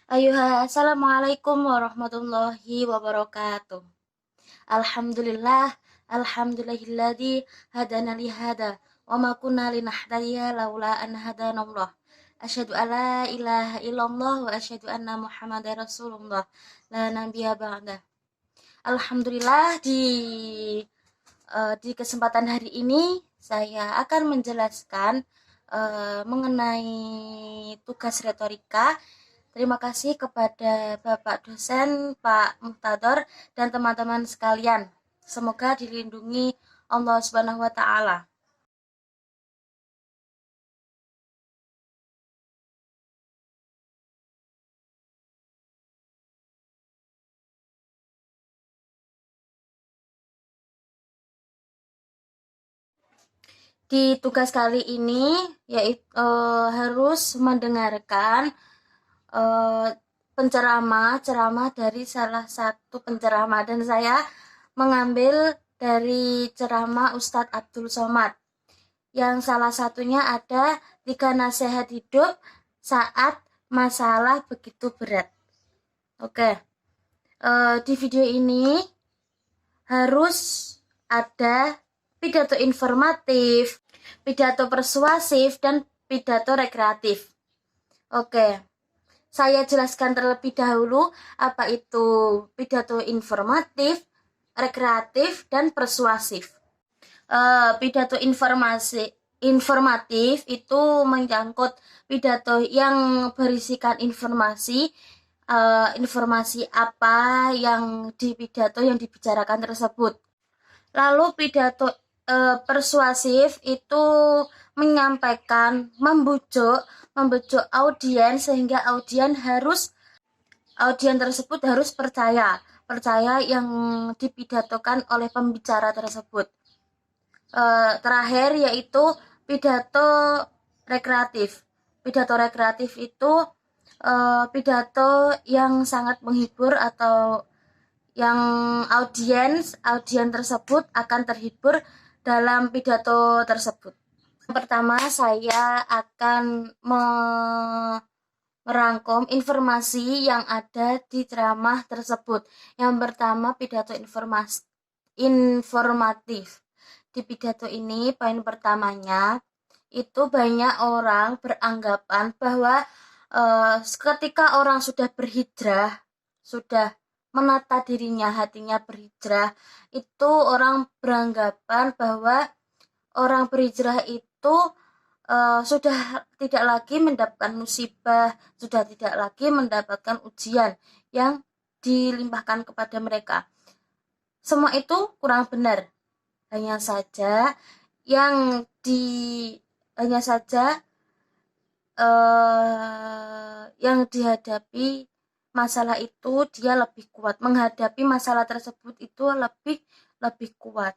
Assalamualaikum warahmatullahi wabarakatuh. Alhamdulillah, alhamdulillahilladzi hadana li hada wa ma kunna linahtadiya laula an hadanallah. Asyhadu an la ilaha illallah wa asyhadu anna Muhammadar Rasulullah. La nabiyya ba'da. Alhamdulillah di kesempatan hari ini saya akan menjelaskan mengenai tugas retorika. Terima kasih kepada Bapak dosen, Pak Muhtador, dan teman-teman sekalian. Semoga dilindungi Allah Subhanahu wa taala. Di tugas kali ini yaitu harus mendengarkan eh, ceramah dari salah satu penceramah, dan saya mengambil dari ceramah Ustadz Abdul Somad yang salah satunya ada 3 nasihat hidup saat masalah begitu berat. Oke, di video ini harus ada pidato informatif, pidato persuasif, dan pidato rekreatif. Oke, saya jelaskan terlebih dahulu apa itu pidato informatif, rekreatif, dan persuasif. Pidato informatif itu menyangkut pidato yang berisikan informasi apa yang dibicarakan tersebut. Lalu pidato persuasif itu menyampaikan, membujuk audiens sehingga audien tersebut harus percaya yang dipidatokan oleh pembicara tersebut. Terakhir yaitu pidato rekreatif. Pidato rekreatif itu pidato yang sangat menghibur atau yang audien tersebut akan terhibur dalam pidato tersebut. Pertama, saya akan merangkum informasi yang ada di ceramah tersebut. Yang pertama, pidato informatif. Di pidato ini, poin pertamanya itu banyak orang beranggapan bahwa ketika orang sudah berhijrah, sudah menata dirinya, hatinya berhijrah, itu orang beranggapan bahwa orang berhijrah itu sudah tidak lagi mendapatkan musibah, sudah tidak lagi mendapatkan ujian yang dilimpahkan kepada mereka. Semua itu kurang benar. Hanya saja yang hanya saja yang dihadapi masalah itu dia lebih kuat, menghadapi masalah tersebut itu lebih kuat.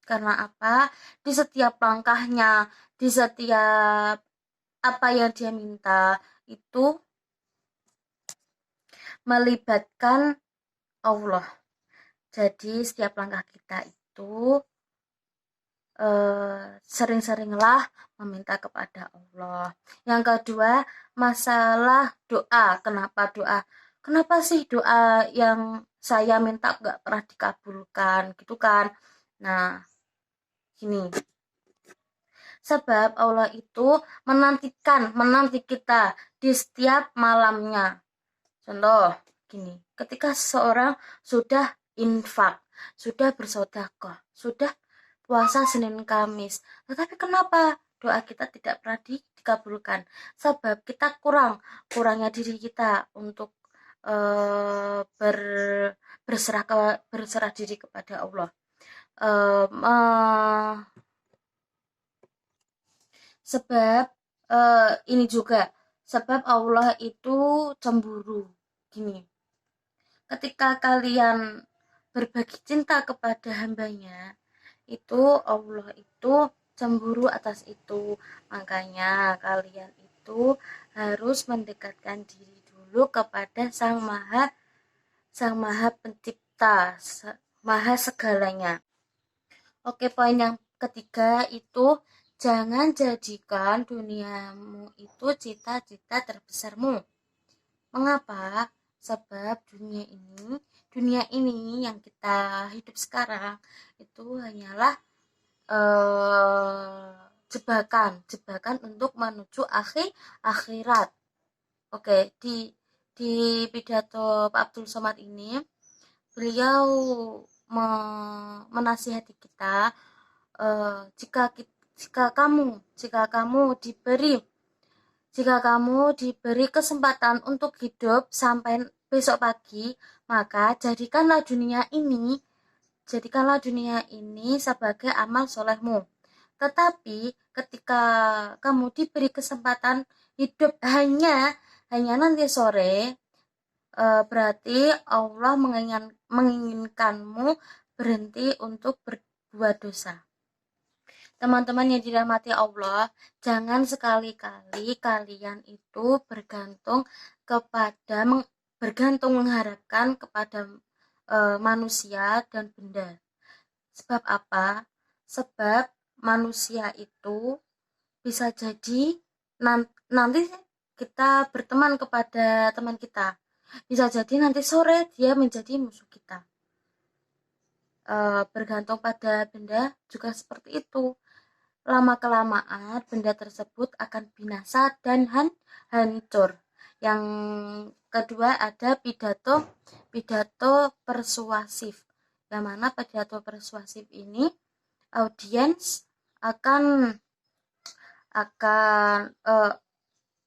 Karena apa? Di setiap langkahnya, di setiap apa yang dia minta itu melibatkan Allah. Jadi setiap langkah kita itu sering-seringlah meminta kepada Allah. Yang kedua, masalah doa. Kenapa doa? Kenapa sih doa yang saya minta gak pernah dikabulkan gitu kan? Nah, gini. Sebab Allah itu menanti kita di setiap malamnya. Contoh, gini. Ketika seseorang sudah infak, sudah bersedekah, sudah puasa Senin Kamis, tetapi kenapa doa kita tidak pernah dikabulkan? Sebab kita kurangnya diri kita untuk berserah diri kepada Allah. Sebab ini juga sebab Allah itu cemburu. Gini, ketika kalian berbagi cinta kepada hambanya, itu Allah itu cemburu atas itu. Makanya kalian itu harus mendekatkan diri dulu kepada Sang Maha Pencipta, Maha segalanya. Oke, poin yang ketiga itu jangan jadikan duniamu itu cita-cita terbesarmu. Mengapa? Sebab dunia ini yang kita hidup sekarang itu hanyalah jebakan untuk menuju akhirat. Oke, di pidato Pak Abdul Somad ini beliau menasihati kita, jika kamu diberi kesempatan untuk hidup sampai besok pagi, maka jadikanlah dunia ini sebagai amal solehmu. Tetapi ketika kamu diberi kesempatan hidup hanya nanti sore, berarti Allah menginginkanmu berhenti untuk berbuat dosa. Teman-teman yang dirahmati Allah, jangan sekali-kali kalian itu mengharapkan kepada manusia dan benda. Sebab apa? Sebab manusia itu bisa jadi nanti kita berteman kepada teman kita. Bisa jadi nanti sore dia menjadi musuh kita. Bergantung pada benda juga seperti itu. Lama-kelamaan benda tersebut akan binasa dan hancur. Yang kedua ada pidato persuasif. Yang mana pidato persuasif ini audiens akan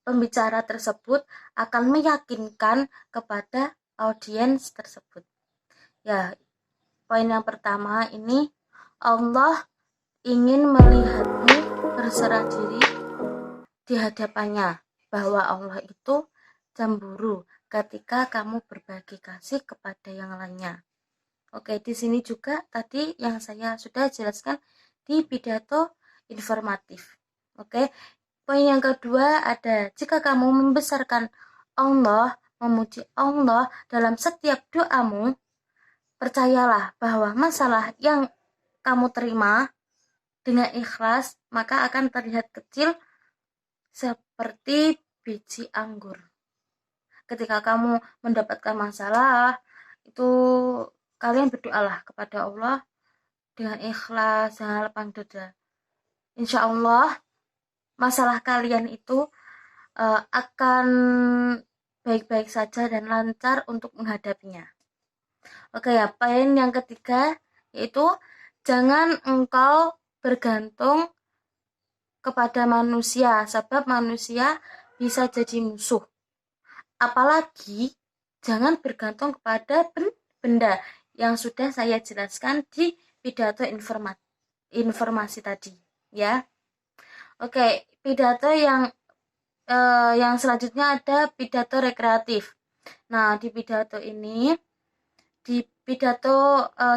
pembicara tersebut akan meyakinkan kepada audiens tersebut. Ya, poin yang pertama ini, Allah ingin melihatmu berserah diri di hadapannya, bahwa Allah itu cemburu ketika kamu berbagi kasih kepada yang lainnya. Oke, di sini juga tadi yang saya sudah jelaskan di pidato informatif. Oke, poin yang kedua ada, jika kamu membesarkan Allah, memuji Allah dalam setiap doamu, percayalah bahwa masalah yang kamu terima dengan ikhlas, maka akan terlihat kecil seperti biji anggur. Ketika kamu mendapatkan masalah, itu kalian berdoalah kepada Allah dengan ikhlas, jangan lapang dada. Insya Allah, masalah kalian itu akan baik-baik saja dan lancar untuk menghadapinya. Oke ya, poin yang ketiga yaitu jangan engkau bergantung kepada manusia, sebab manusia bisa jadi musuh. Apalagi jangan bergantung kepada benda yang sudah saya jelaskan di pidato informasi tadi, ya. Oke, pidato yang selanjutnya ada pidato rekreatif. Nah, di pidato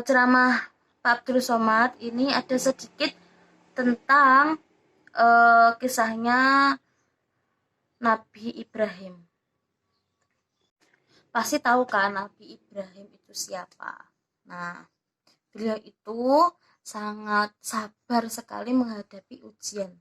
ceramah Pak Abdul Somad ini ada sedikit tentang kisahnya Nabi Ibrahim. Pasti tahu kan Nabi Ibrahim itu siapa? Nah, beliau itu sangat sabar sekali menghadapi ujian.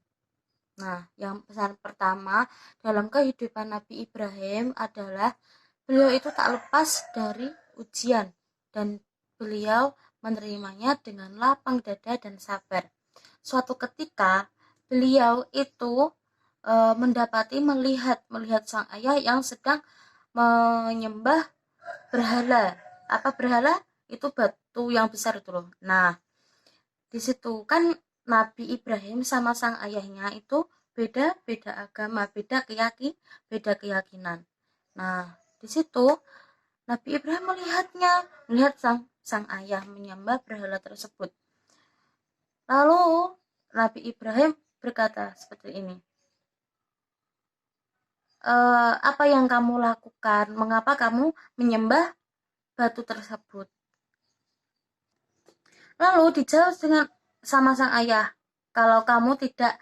Nah, yang pesan pertama dalam kehidupan Nabi Ibrahim adalah beliau itu tak lepas dari ujian dan beliau menerimanya dengan lapang dada dan sabar. Suatu ketika beliau itu melihat sang ayah yang sedang menyembah berhala. Apa berhala? Itu batu yang besar itu loh. Nah, di situ kan Nabi Ibrahim sama sang ayahnya itu beda agama, beda keyakinan. Nah, di situ Nabi Ibrahim melihat sang ayah menyembah berhala tersebut. Lalu Nabi Ibrahim berkata seperti ini, apa yang kamu lakukan? Mengapa kamu menyembah batu tersebut? Lalu dijawab sama sang ayah, kalau kamu tidak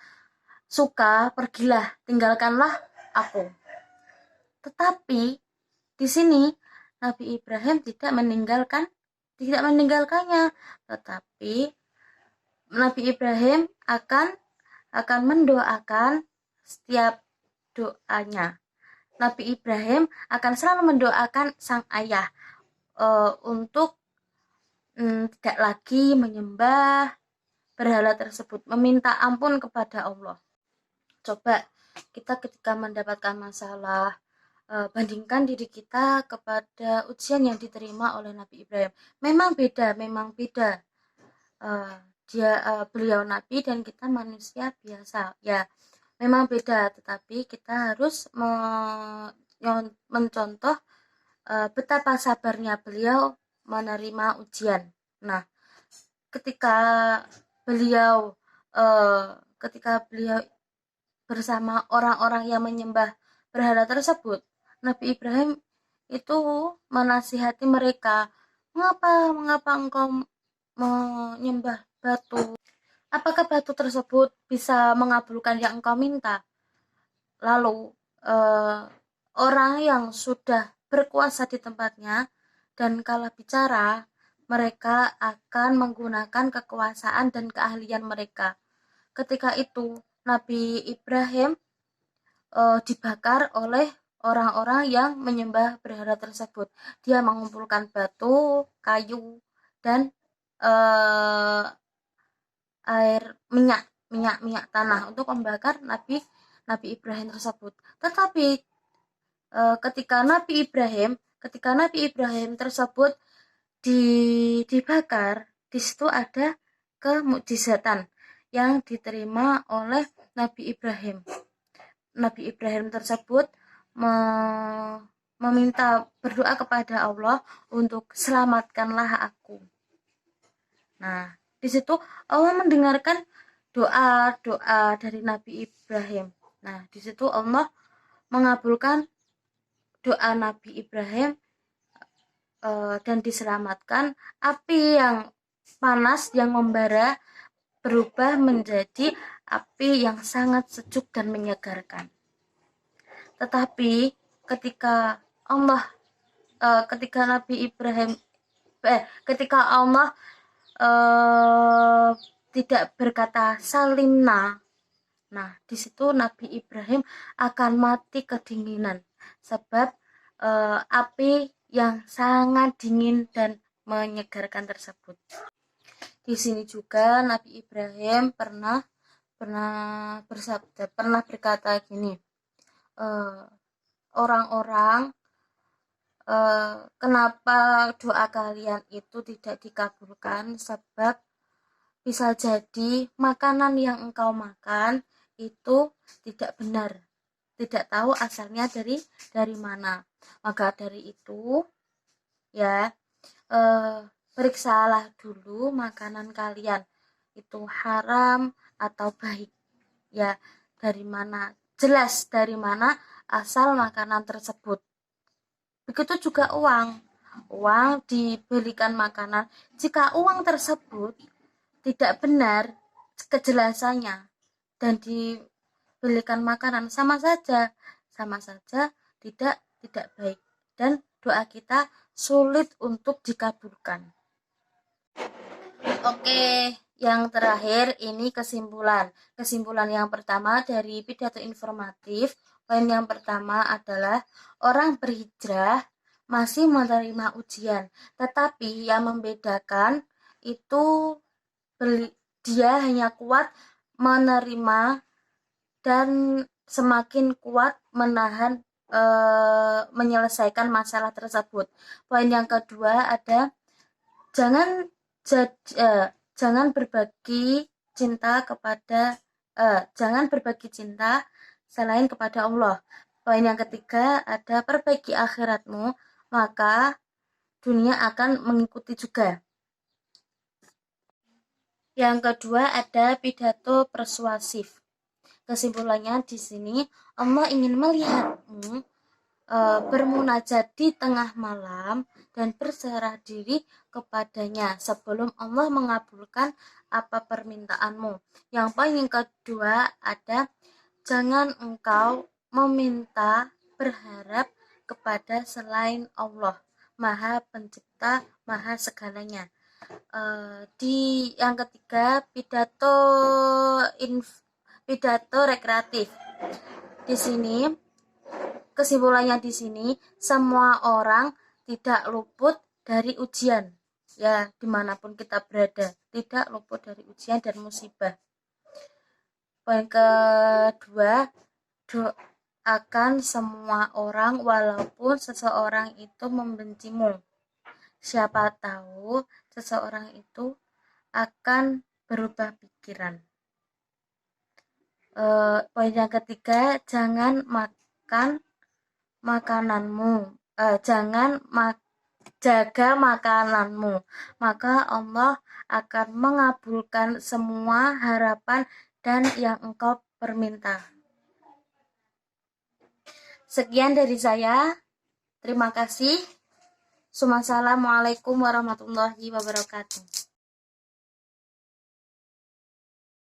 suka, pergilah, tinggalkanlah aku. Tetapi di sini Nabi Ibrahim tidak meninggalkannya, tetapi Nabi Ibrahim akan mendoakan setiap doanya. Nabi Ibrahim akan selalu mendoakan sang ayah untuk tidak lagi menyembah berhala tersebut, meminta ampun kepada Allah. Coba kita ketika mendapatkan masalah, bandingkan diri kita kepada ujian yang diterima oleh Nabi Ibrahim. Memang beda. Beliau Nabi dan kita manusia biasa. Ya, memang beda, tetapi kita harus mencontoh betapa sabarnya beliau menerima ujian. Nah, ketika beliau bersama orang-orang yang menyembah berhala tersebut, Nabi Ibrahim itu menasihati mereka, mengapa engkau menyembah batu? Apakah batu tersebut bisa mengabulkan yang engkau minta? Lalu orang yang sudah berkuasa di tempatnya dan kalah bicara, mereka akan menggunakan kekuasaan dan keahlian mereka. Ketika itu Nabi Ibrahim dibakar oleh orang-orang yang menyembah berhala tersebut. Dia mengumpulkan batu, kayu, dan air minyak tanah untuk membakar Nabi Ibrahim tersebut. Tetapi ketika Nabi Ibrahim tersebut dibakar, di situ ada kemukjizatan yang diterima oleh Nabi Ibrahim. Nabi Ibrahim tersebut meminta berdoa kepada Allah untuk selamatkanlah aku. Nah, di situ Allah mendengarkan doa dari Nabi Ibrahim. Nah, di situ Allah mengabulkan doa Nabi Ibrahim dan diselamatkan. Api yang panas yang membara berubah menjadi api yang sangat sejuk dan menyegarkan. Tetapi ketika Allah tidak berkata salimna, nah di situ Nabi Ibrahim akan mati kedinginan sebab api yang sangat dingin dan menyegarkan tersebut. Di sini juga Nabi Ibrahim pernah berkata gini, orang-orang, kenapa doa kalian itu tidak dikabulkan? Sebab bisa jadi makanan yang engkau makan itu tidak benar, tidak tahu asalnya dari mana. Maka dari itu ya, periksalah dulu makanan kalian itu haram atau baik. Ya, jelas dari mana asal makanan tersebut. Begitu juga uang dibelikan makanan, jika uang tersebut tidak benar kejelasannya dan dibelikan makanan, sama saja tidak baik dan doa kita sulit untuk dikabulkan. Oke, yang terakhir ini kesimpulan yang pertama dari pidato informatif. Poin yang pertama adalah orang berhijrah masih menerima ujian, tetapi yang membedakan itu dia hanya kuat menerima dan semakin kuat menahan menyelesaikan masalah tersebut. Poin yang kedua ada jangan berbagi cinta selain kepada Allah. Poin yang ketiga ada perbaiki akhiratmu, maka dunia akan mengikuti juga. Yang kedua ada pidato persuasif. Kesimpulannya di sini Allah ingin melihatmu bermunajat di tengah malam dan berserah diri kepadanya sebelum Allah mengabulkan apa permintaanmu. Yang poin yang kedua ada jangan engkau meminta berharap kepada selain Allah, Maha Pencipta, Maha segalanya. Di yang ketiga pidato rekreatif. Di sini kesimpulannya di sini, semua orang tidak luput dari ujian. Ya, dimanapun kita berada, tidak luput dari ujian dan musibah. Poin kedua, doakan semua orang walaupun seseorang itu membencimu. Siapa tahu seseorang itu akan berubah pikiran. Poin yang ketiga, jangan makan makananmu, jaga makananmu, maka Allah akan mengabulkan semua harapan dan yang engkau perminta. Sekian dari saya. Terima kasih. Assalamualaikum warahmatullahi wabarakatuh.